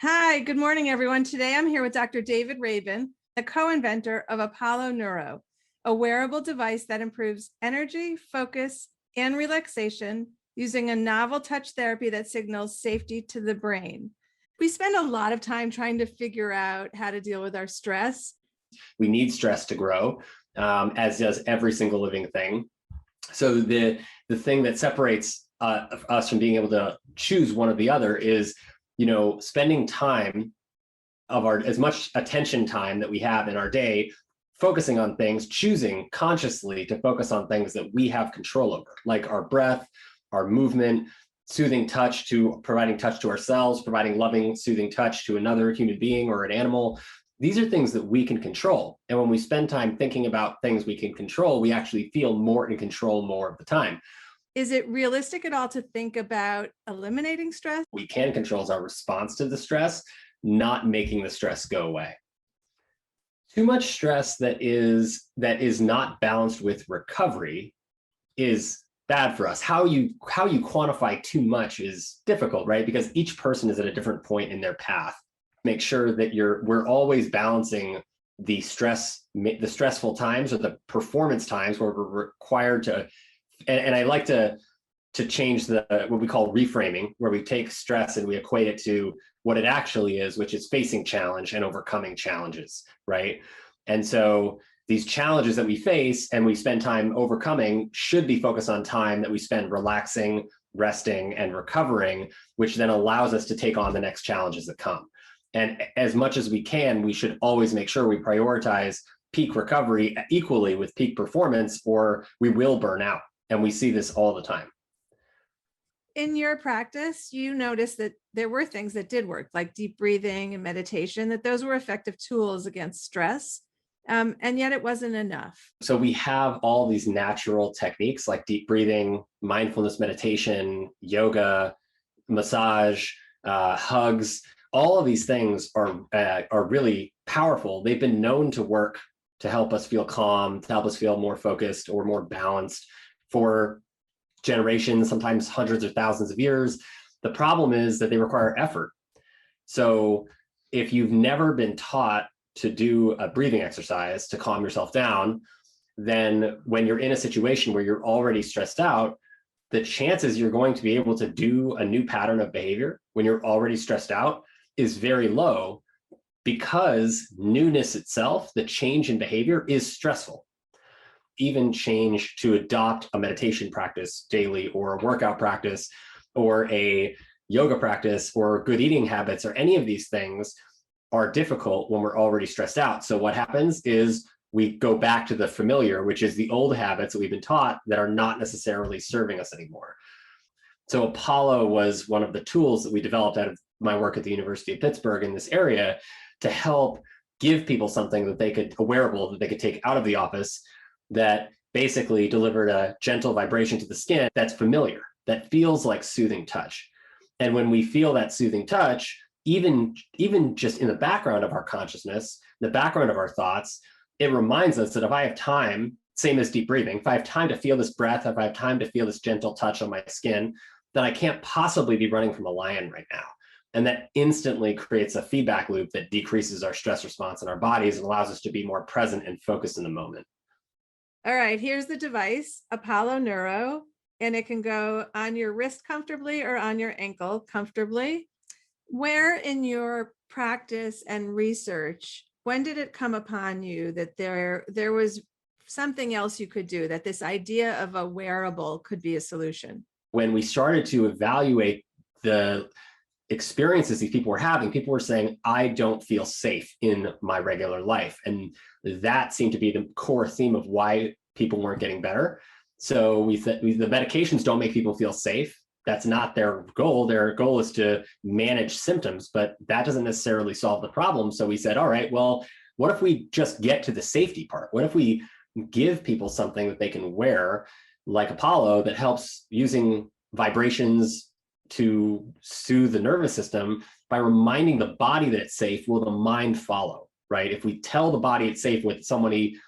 Hi, good morning, everyone. Today I'm here with Dr. David Rabin, the co-inventor of Apollo Neuro, a wearable device that improves energy, focus, and relaxation using a novel touch therapy that signals safety to the brain. We spend a lot of time trying to figure out how to deal with our stress. We need stress to grow, as does every single living thing. So the thing that separates us from being able to choose one or the other is, spending time of our as much attention time that we have in our day, focusing on things, choosing consciously to focus on things that we have control over, like our breath, our movement, soothing touch, to providing touch to ourselves, providing loving, soothing touch to another human being or an animal. These are things that we can control. And when we spend time thinking about things we can control, we actually feel more in control more of the time. Is it realistic at all to think about eliminating stress? We can control our response to the stress, not making the stress go away. Too much stress that is not balanced with recovery is bad for us. How you quantify too much is difficult, right? Because each person is at a different point in their path. Make sure that we're always balancing the stressful times or the performance times where we're required to, and I like to change what we call reframing, where we take stress and we equate it to what it actually is, which is facing challenge and overcoming challenges, right? And so these challenges that we face and we spend time overcoming should be focused on time that we spend relaxing, resting, and recovering, which then allows us to take on the next challenges that come. And as much as we can, we should always make sure we prioritize peak recovery equally with peak performance, or we will burn out. And we see this all the time. In your practice, you noticed that there were things that did work, like deep breathing and meditation, that those were effective tools against stress. And yet it wasn't enough. So we have all these natural techniques like deep breathing, mindfulness meditation, yoga, massage, hugs. All of these things are really powerful. They've been known to work to help us feel calm, to help us feel more focused or more balanced for generations, sometimes hundreds or thousands of years. The problem is that they require effort. So if you've never been taught to do a breathing exercise to calm yourself down, then when you're in a situation where you're already stressed out, the chances you're going to be able to do a new pattern of behavior when you're already stressed out is very low, because newness itself, the change in behavior, is stressful. Even change to adopt a meditation practice daily, or a workout practice, or a yoga practice, or good eating habits, or any of these things are difficult when we're already stressed out. So what happens is we go back to the familiar, which is the old habits that we've been taught that are not necessarily serving us anymore. So Apollo was one of the tools that we developed out of my work at the University of Pittsburgh in this area to help give people something that they could, a wearable that they could take out of the office, that basically delivered a gentle vibration to the skin that's familiar, that feels like soothing touch. And when we feel that soothing touch, even just in the background of our consciousness, the background of our thoughts, it reminds us that if I have time, same as deep breathing, if I have time to feel this breath, if I have time to feel this gentle touch on my skin, then I can't possibly be running from a lion right now. And that instantly creates a feedback loop that decreases our stress response in our bodies and allows us to be more present and focused in the moment. All right, here's the device, Apollo Neuro, and it can go on your wrist comfortably or on your ankle comfortably. Where in your practice and research, when did it come upon you that there was something else you could do, that this idea of a wearable could be a solution? When we started to evaluate the experiences these people were having, people were saying, I don't feel safe in my regular life. And that seemed to be the core theme of why people weren't getting better. So we said the medications don't make people feel safe. That's not their goal. Their goal is to manage symptoms, but that doesn't necessarily solve the problem. So we said, all right, well, what if we just get to the safety part? What if we give people something that they can wear, like Apollo, that helps using vibrations to soothe the nervous system by reminding the body that it's safe? Will the mind follow, right? If we tell the body it's safe with somebody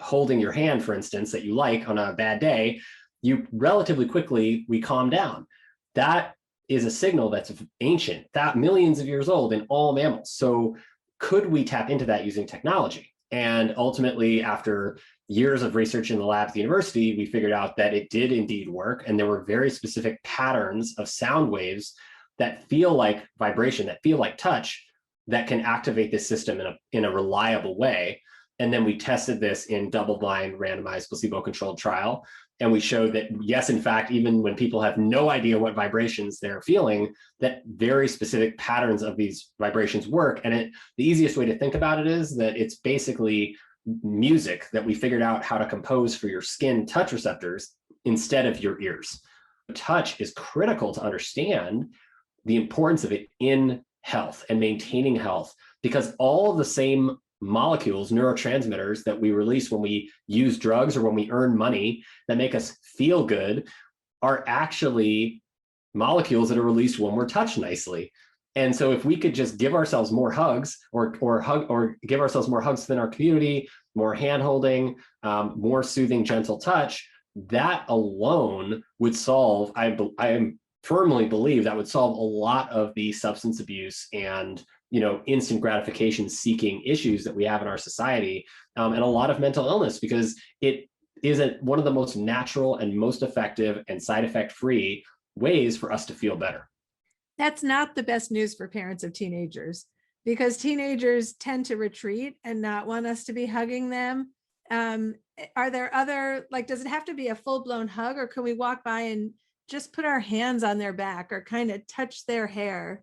holding your hand, for instance, that you like on a bad day, you relatively quickly, we calm down. That is a signal that's ancient, that millions of years old in all mammals. So could we tap into that using technology? And ultimately, after years of research in the lab at the university, we figured out that it did indeed work. And there were very specific patterns of sound waves that feel like vibration, that feel like touch, that can activate this system in a reliable way. And then we tested this in double-blind, randomized, placebo-controlled trial. And we showed that, yes, in fact, even when people have no idea what vibrations they're feeling, that very specific patterns of these vibrations work. And the easiest way to think about it is that it's basically music that we figured out how to compose for your skin touch receptors instead of your ears. Touch is critical to understand the importance of it in health and maintaining health, because all of the same molecules, neurotransmitters that we release when we use drugs or when we earn money that make us feel good are actually molecules that are released when we're touched nicely. And so if we could just give ourselves more hugs or give ourselves more hugs within our community, more hand holding, more soothing, gentle touch, that alone would solve, I firmly believe that would solve a lot of the substance abuse and instant gratification seeking issues that we have in our society, and a lot of mental illness, because it is one of the most natural and most effective and side effect free ways for us to feel better. That's not the best news for parents of teenagers, because teenagers tend to retreat and not want us to be hugging them. Are there other, like, does it have to be a full-blown hug, or can we walk by and just put our hands on their back or kind of touch their hair?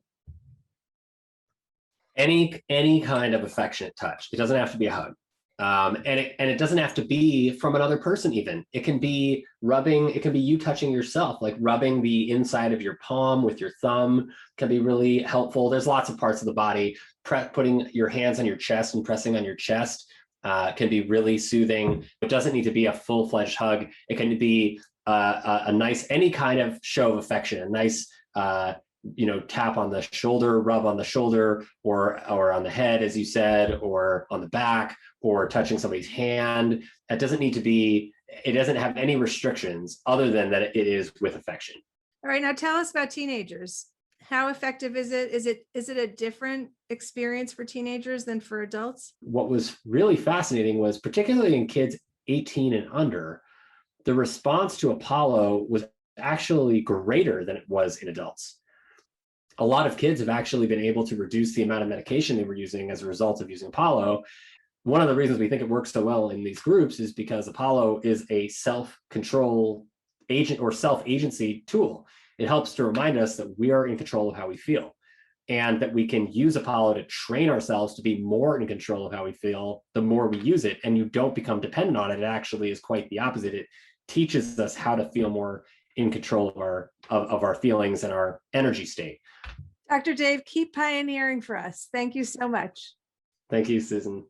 Any kind of affectionate touch. It doesn't have to be a hug. And it doesn't have to be from another person even. It can be rubbing, it can be you touching yourself, like rubbing the inside of your palm with your thumb can be really helpful. There's lots of parts of the body. Putting your hands on your chest and pressing on your chest can be really soothing. It doesn't need to be a full-fledged hug. It can be a nice, any kind of show of affection, a nice tap on the shoulder, rub on the shoulder, or on the head, as you said, or on the back, or touching somebody's hand. It doesn't have any restrictions other than that it is with affection. All right, now tell us about teenagers. How effective is it? Is it a different experience for teenagers than for adults? What was really fascinating was, particularly in kids 18 and under, the response to Apollo was actually greater than it was in adults. A lot of kids have actually been able to reduce the amount of medication they were using as a result of using Apollo. One of the reasons we think it works so well in these groups is because Apollo is a self-control agent or self-agency tool. It helps to remind us that we are in control of how we feel, and that we can use Apollo to train ourselves to be more in control of how we feel the more we use it. And you don't become dependent on it. It actually is quite the opposite. It teaches us how to feel more in control of our feelings and our energy state. Dr. Dave, keep pioneering for us. Thank you so much. Thank you, Susan.